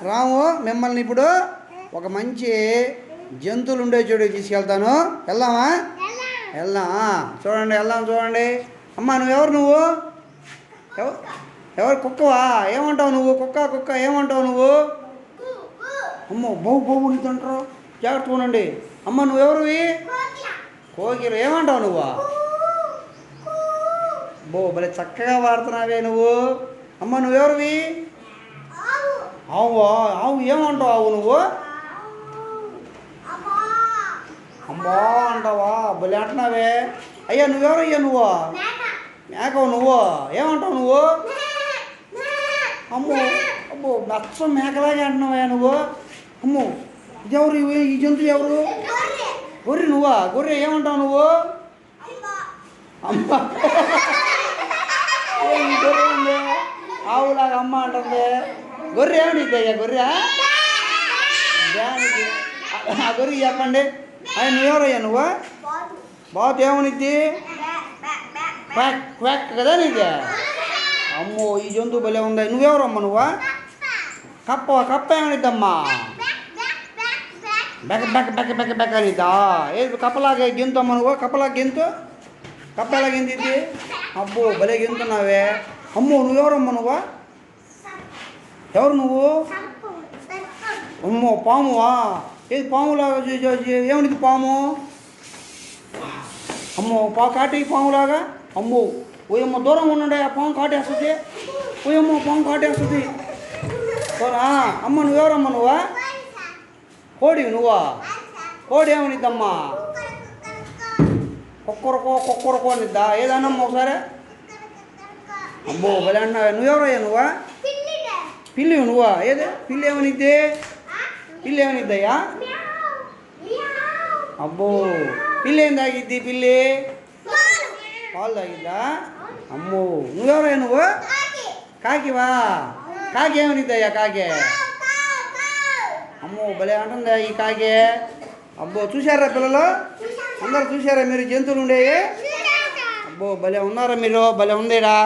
రాము మిమ్మల్ని ఇప్పుడు ఒక మంచి జంతువులు ఉండే చోటుకి తీసుకెళ్తాను. వెళ్దామా? వెళ్దాం. చూడండి, వెళ్దాం. చూడండి. అమ్మ, నువ్వు ఎవరు? కుక్కవా? ఏమంటావు నువ్వు? కుక్క ఏమంటావు నువ్వు? అమ్మో, బావు తింటారు. జాగ్రత్తగా ఉండండి. అమ్మ, నువ్వెవరువి? కోకిల. ఏమంటావు నువ్వు? భలే చక్కగా వాడుతున్నావే నువ్వు. అమ్మ, నువ్వెవరువి? ఆవు. ఏమంటావు ఆవు నువ్వు? అమ్మా అంటావా? భలే అంటున్నావే. అయ్యా, నువ్వెవరయ్యా నువ్వు? మేకవు నువ్వు. ఏమంటావు నువ్వు? అబ్బో నచ్చం మేకలాగే అంటున్నావయ్యా నువ్వు. అమ్మో, ఇదెవరు? ఈ జంతువు ఎవరు? గొర్రె. నువ్వా? గొర్రె. ఏమంటావు నువ్వు? అమ్మ. గొర్రె ఉంది, ఆవులాగా అమ్మ అంటుంది. గొర్రె ఏమనిద్ది అయ్యా? గొర్రె దానికి ఆ గొర్రె చెప్పండి. అయ్యా, నువ్వెవరయ్యా నువ్వు? బాతు ఏమనిద్ది? క్వాక్ క్వాక్ కదా నీది. అమ్మో, ఈ జంతువు భలే ఉంది. నువ్వెవరమ్మా? నువ్వా? కప్ప ఏమనిద్దమ్మా? బెక్క అనిద్దా? ఏది కప్పలాగా గెంతు అమ్మ నువ్వు? కప్పలాగా గెంతు. కప్ప ఎలా గెంతిద్ది? అబ్బో, భలే గెంతున్నావే. అమ్మో, నువ్వెవరమ్మా? నువ్వా? ఎవరు నువ్వు? అమ్మో, పామువా? ఏది పాములాగా? ఏమనిది పాము? అమ్మో, కాటి పాములాగా. అమ్మో, ఓయమ్మ, దూరం ఉండండి. ఆ పాము కాటేస్తుంది. ఓయమ్మ, పాము కాటేస్తుంది. అమ్మ, నువ్వెవరమ్మా? నువ్వా? కోడి. నువ్వా? కోడి ఏమనిద్దమ్మా? కుక్కరకో అనిద్దా? ఏదన్నమ్మా ఒకసారి? అమ్మో, భలే అన్నావే. నువ్వెవరయ్యా నువ్వా? పిల్లి. నువ్వా? ఏదే పిల్లి ఏమనిద్ది? పిల్లి ఏమనిద్దయ్యా? అబ్బో, పిల్లి ఏం తాగిద్ది? పిల్లి పాలు తాగిద్దా? అమ్మో, నువ్వెవరయ్యా నువ్వు? కాకివా? కాకి ఏమనిద్దయ్యా? కాకి. అమ్మో, భలే అంటుందా ఈ కాకి. అబ్బో, చూశారా పిల్లలు? అందరు చూశారా మీరు జంతువులు ఉండేవి? అబ్బో, భలే ఉన్నారా మీరు? భలే ఉందేరా.